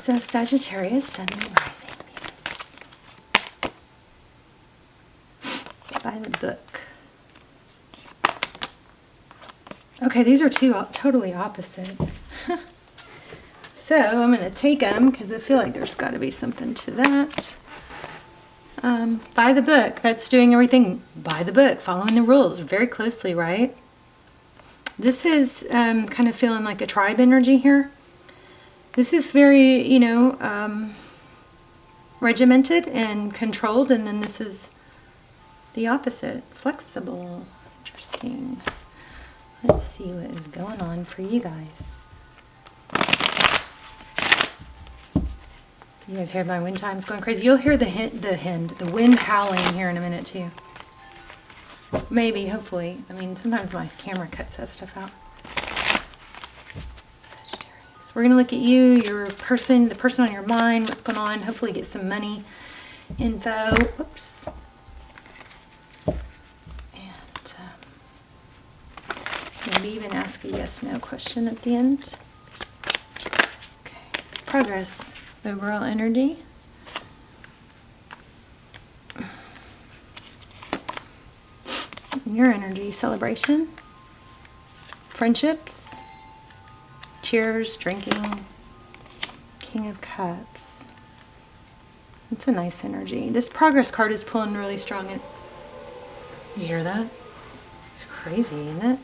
So Sagittarius, Sun, Moon, Rising, Venus. By the book. Okay, these are two totally opposite. So I'm going to take them because I feel like there's got to be something to that. By the book, that's doing everything by the book, following the rules very closely, right? This is kind of feeling like a tribe energy here. This is very, you know, regimented and controlled, and then this is the opposite, flexible. Interesting. Let's see what is going on for you guys. You guys hear my wind chimes going crazy? You'll hear the wind howling here in a minute too. Maybe, hopefully. I mean, sometimes my camera cuts that stuff out. We're going to look at you, your person, the person on your mind, what's going on. Hopefully get some money info. Whoops. And maybe even ask a yes/no question at the end. Okay. Progress. Overall energy. Your energy. Celebration. Friendships. Cheers, drinking, King of Cups. It's a nice energy. This progress card is pulling really strong. You hear that? It's crazy, isn't it?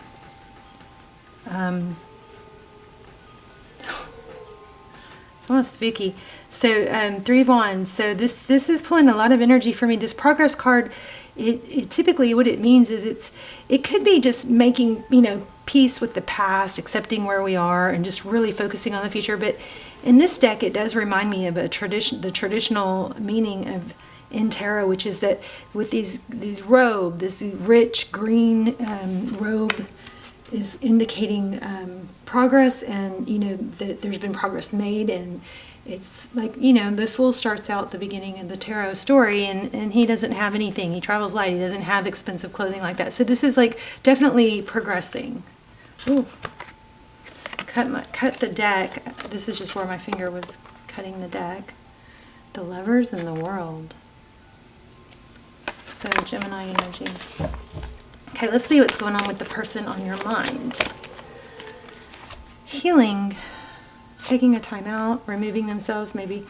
It's almost spooky. So 3 of Wands. So this is pulling a lot of energy for me. This progress card, it typically what it means is it could be just making, you know, peace with the past, accepting where we are, and just really focusing on the future. But in this deck, it does remind me of the traditional meaning of in tarot, which is that with these robe, this rich green robe is indicating progress, and you know that there's been progress made. And it's like, you know, the Fool starts out the beginning of the tarot story, and he doesn't have anything. He travels light. He doesn't have expensive clothing like that. So this is like definitely progressing. Ooh. Cut the deck. This is just where my finger was cutting the deck. The Lovers in the World. So Gemini energy. Okay, let's see what's going on with the person on your mind. Healing. Taking a time out, removing themselves, maybe.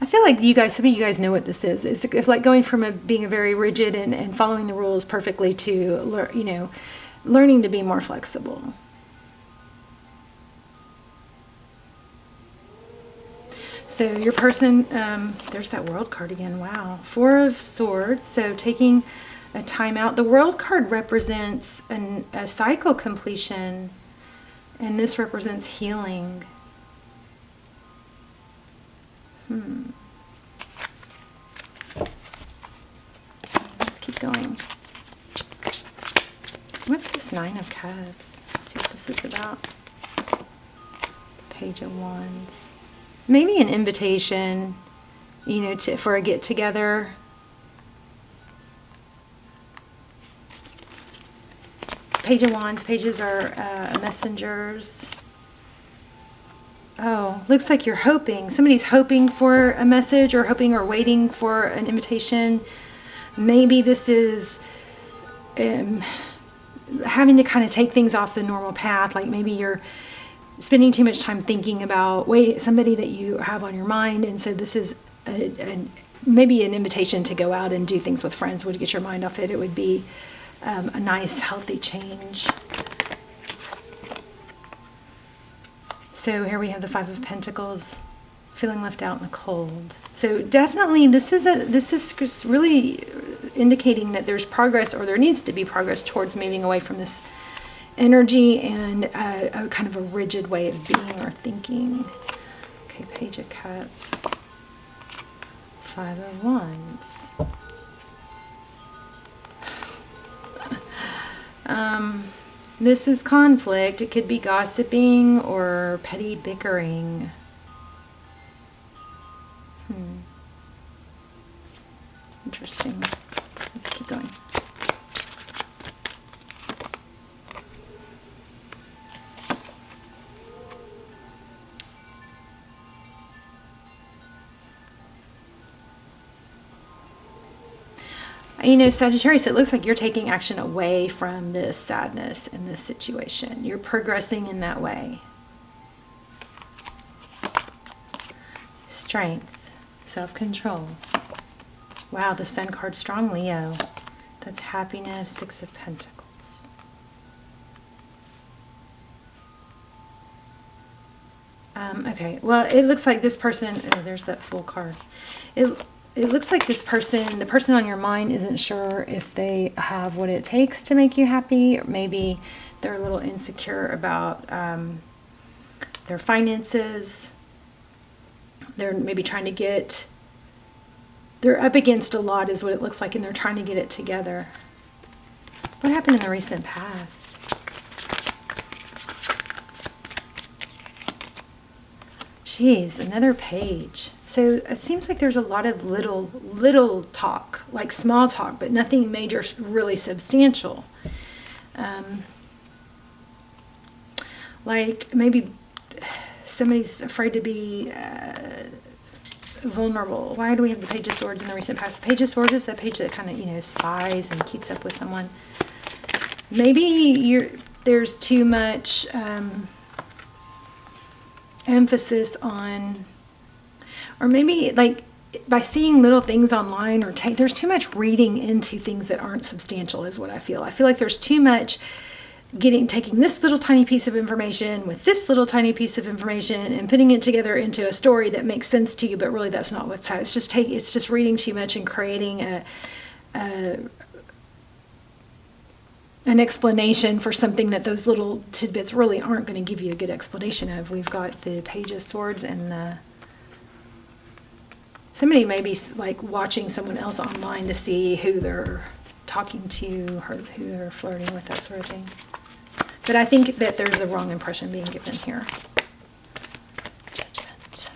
I feel like some of you guys know what this is. It's like going from being a very rigid and following the rules perfectly to, you know, learning to be more flexible. So your person, there's that World card again. Wow. 4 of Swords. So taking a time out. The World card represents a cycle completion, and this represents healing. Let's keep going. What's this 9 of Cups? Let's see what this is about. Page of Wands. Maybe an invitation, you know, for a get-together. Page of Wands. Pages are messengers. Oh, looks like you're hoping. Somebody's hoping for a message, or hoping or waiting for an invitation. Maybe this is having to kind of take things off the normal path. Like maybe you're spending too much time thinking about somebody that you have on your mind. And so this is maybe an invitation to go out and do things with friends would get your mind off it. It would be a nice, healthy change. So here we have the 5 of Pentacles, feeling left out in the cold. So definitely this is really indicating that there's progress, or there needs to be progress towards moving away from this energy and a kind of a rigid way of being or thinking. Okay, Page of Cups, 5 of Wands. This is conflict. It could be gossiping or petty bickering. Interesting. Let's keep going. You know, Sagittarius, it looks like you're taking action away from this sadness in this situation. You're progressing in that way. Strength, self-control. Wow, the Sun card, strong Leo. That's happiness, Six of Pentacles. Okay, well, it looks like this person, oh, there's that Fool card. It looks like this person, the person on your mind, isn't sure if they have what it takes to make you happy, or maybe they're a little insecure about their finances. They're maybe trying to get, they're up against a lot is what it looks like, and they're trying to get it together. What happened in the recent past? Geez, another page. So it seems like there's a lot of little talk, like small talk, but nothing major, really substantial. Like maybe somebody's afraid to be vulnerable. Why do we have the Page of Swords in the recent past? The Page of Swords is that page that kind of, you know, spies and keeps up with someone. Maybe there's too much emphasis on, or maybe like by seeing little things online, or there's too much reading into things that aren't substantial is what I feel. I feel like there's too much taking this little tiny piece of information with this little tiny piece of information and putting it together into a story that makes sense to you, but really that's not what's happening. It's just reading too much and creating an explanation for something that those little tidbits really aren't going to give you a good explanation of. We've got the Page of Swords and somebody may be like watching someone else online to see who they're talking to or who they're flirting with, that sort of thing. But I think that there's a wrong impression being given here. Judgment.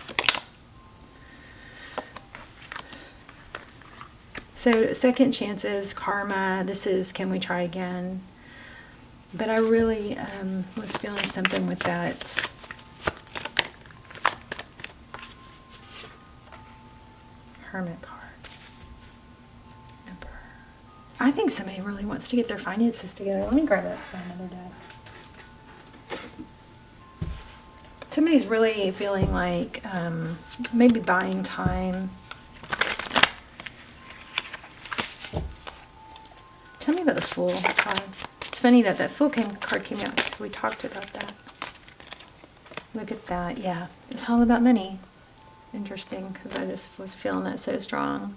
So second chances, karma, this is can we try again? But I really was feeling something with that. Hermit card. Emperor. I think somebody really wants to get their finances together. Let me grab that for another day. Somebody's really feeling like maybe buying time. Tell me about the Fool card. It's funny that that Fool card came out because we talked about that. Look at that. Yeah, it's all about money. Interesting, because I just was feeling that so strong.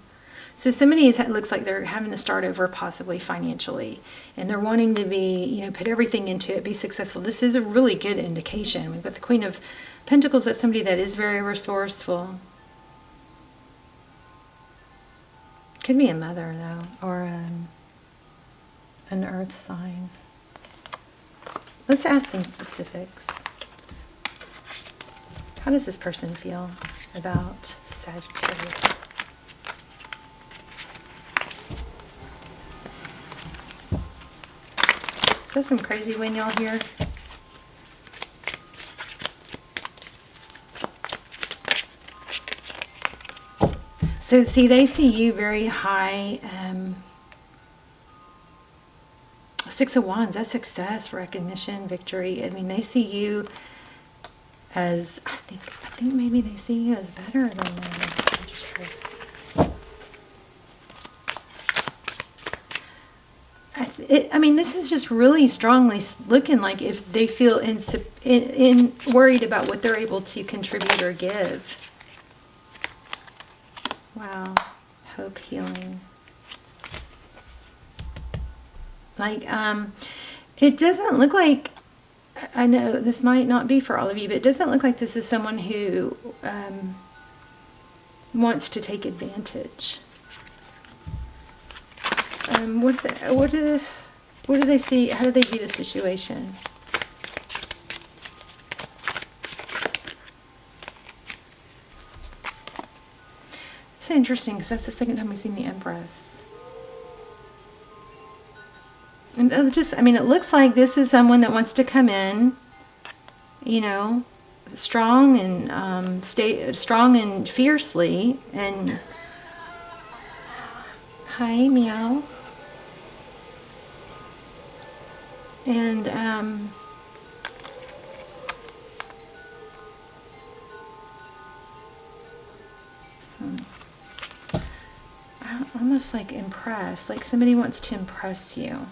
So somebody looks like they're having to start over possibly financially, and they're wanting to be, you know, put everything into it, be successful. This is a really good indication. We've got the Queen of Pentacles. That's somebody that is very resourceful. Could be a mother though, or an earth sign. Let's ask some specifics. How does this person feel about Sagittarius? Is that some crazy wind y'all hear? So see, they see you very high. Six of Wands, that's success, recognition, victory. I mean, they see you as, I think maybe they see you as better than Sagittarius. I mean, this is just really strongly looking like if they feel worried about what they're able to contribute or give. Wow. Hope, healing. Like, it doesn't look like, I know this might not be for all of you, but it doesn't look like this is someone who wants to take advantage. What do they see? How do they view the situation? It's interesting because that's the second time we've seen the Empress. And just, I mean, it looks like this is someone that wants to come in, you know, strong and stay strong and fiercely and Hi, meow. And I'm almost like impressed, like somebody wants to impress you.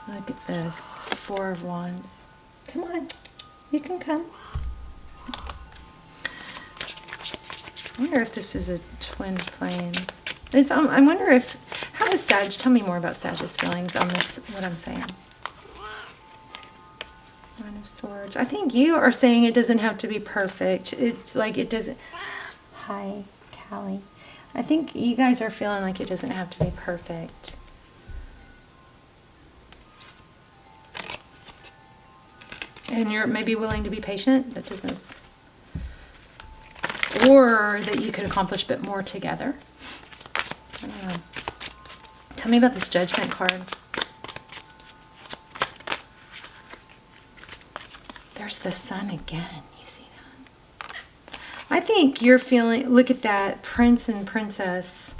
Look at this, Four of Wands. Come on, you can come. I wonder if this is a twin flame. It's, I wonder if, how is Sag, tell me more about Sag's feelings on this, what I'm saying. Nine of Swords. I think you are saying it doesn't have to be perfect. It's like it doesn't. Hi, Callie. I think you guys are feeling like it doesn't have to be perfect. And you're maybe willing to be patient. That doesn't. Or that you could accomplish a bit more together. I don't know. Tell me about this Judgment card. There's the Sun again. You see that? I think you're feeling, look at that, Prince and Princess.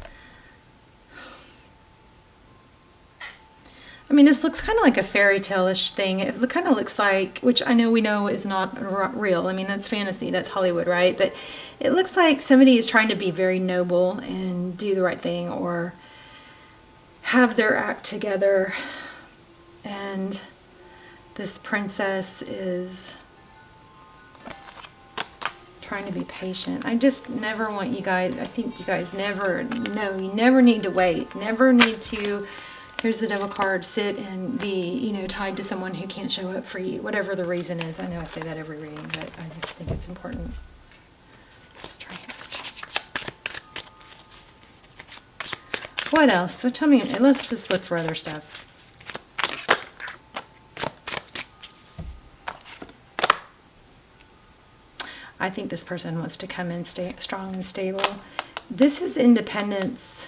I mean, this looks kind of like a fairy tale-ish thing. It kind of looks like, which I know we know is not real. I mean, that's fantasy. That's Hollywood, right? But it looks like somebody is trying to be very noble and do the right thing or have their act together. And this princess is trying to be patient. I just never want you guys, I think you guys never know. You never need to wait. Never need to... Here's the Devil card, sit and be, you know, tied to someone who can't show up for you, whatever the reason is. I know I say that every reading, but I just think it's important. What else? So tell me, let's just look for other stuff. I think this person wants to come in strong and stable. This is independence.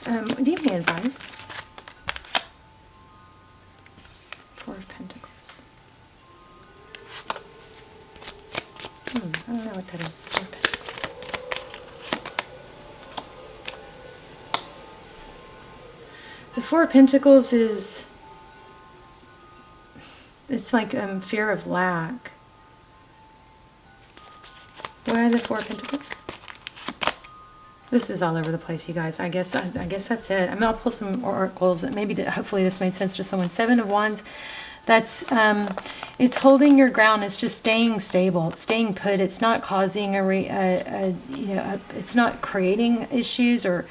Do you have any advice? Four of Pentacles. I don't know what that is. Four of Pentacles. The Four of Pentacles is, it's like fear of lack. Why are the Four of Pentacles? This is all over the place, you guys. I guess that's it. I mean, I'll pull some oracles. Maybe hopefully this made sense to someone. Seven of Wands. That's it's holding your ground. It's just staying stable. It's staying put. It's not causing it's not creating issues or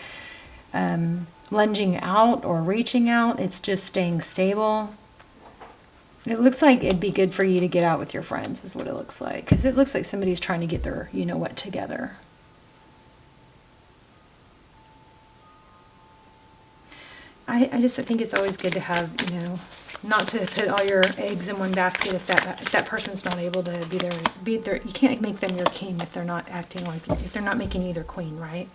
lunging out or reaching out. It's just staying stable. It looks like it'd be good for you to get out with your friends, is what it looks like, because it looks like somebody's trying to get their you know what together. I think it's always good to have, you know, not to put all your eggs in one basket if that person's not able to be there. You can't make them your king if they're not acting like, if they're not making you their queen, right?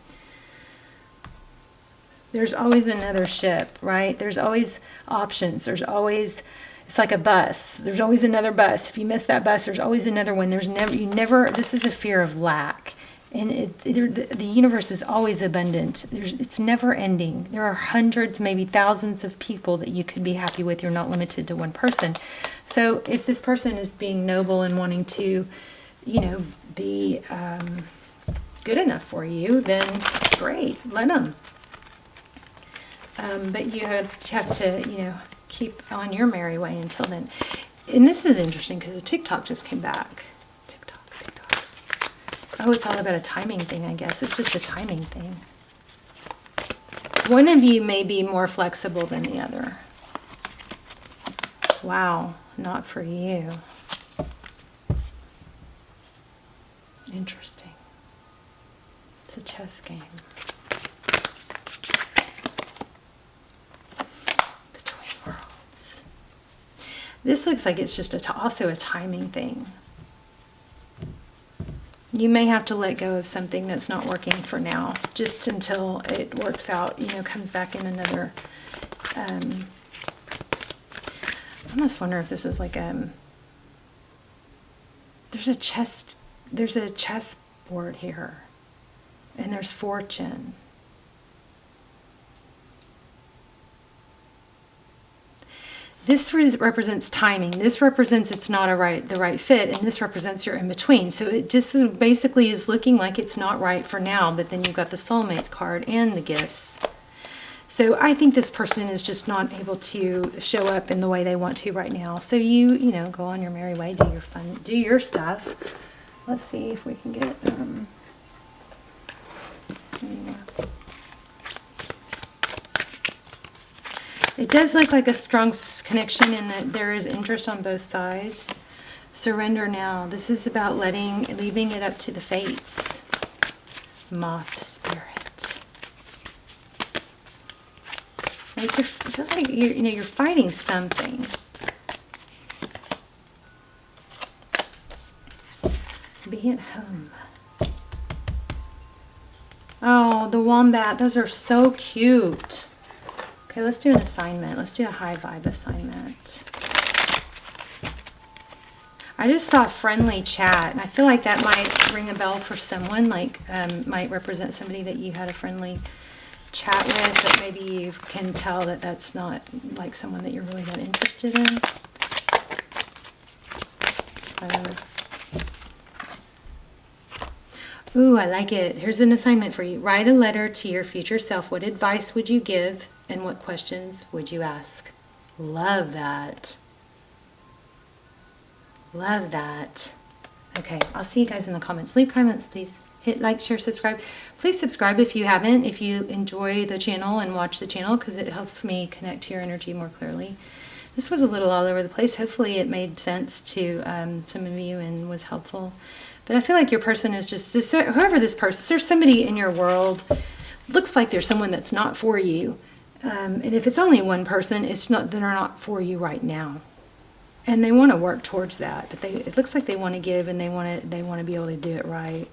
There's always another ship, right? There's always options. There's always, it's like a bus. There's always another bus. If you miss that bus, there's always another one. There's never, this is a fear of lack. And the universe is always abundant. It's never ending. There are hundreds, maybe thousands of people that you could be happy with. You're not limited to one person. So if this person is being noble and wanting to, you know, be good enough for you, then great, let them. But you have to, you know, keep on your merry way until then. And this is interesting because the TikTok just came back. Oh, it's all about a timing thing, I guess. It's just a timing thing. One of you may be more flexible than the other. Wow, not for you. Interesting. It's a chess game. Between worlds. This looks like it's just also a timing thing. You may have to let go of something that's not working for now, just until it works out, you know, comes back in another, I almost wonder if this is like there's a chess board here. And there's fortune. This represents timing. This represents it's not the right fit, and this represents you're in between. So it just basically is looking like it's not right for now, but then you've got the soulmate card and the gifts. So I think this person is just not able to show up in the way they want to right now. So you know, go on your merry way, do your fun, do your stuff. Let's see if we can get It does look like a strong connection in that there is interest on both sides. Surrender now. This is about leaving it up to the fates. Moth spirit. Like it feels like you're fighting something. Be at home. Oh, the wombat. Those are so cute. Okay, let's do an assignment. Let's do a high vibe assignment. I just saw friendly chat, and I feel like that might ring a bell for someone, like might represent somebody that you had a friendly chat with, but maybe you can tell that that's not like someone that you're really that interested in. Ooh, I like it. Here's an assignment for you. Write a letter to your future self. What advice would you give? And what questions would you ask? Love that. Love that. Okay, I'll see you guys in the comments. Leave comments, please. Hit like, share, subscribe. Please subscribe if you haven't, if you enjoy the channel and watch the channel, because it helps me connect to your energy more clearly. This was a little all over the place. Hopefully it made sense to some of you and was helpful. But I feel like your person is just this, whoever this person, there's somebody in your world, looks like there's someone that's not for you. And if it's only one person, it's not, they're not for you right now. And they want to work towards that, but it looks like they want to give, and they want to be able to do it right.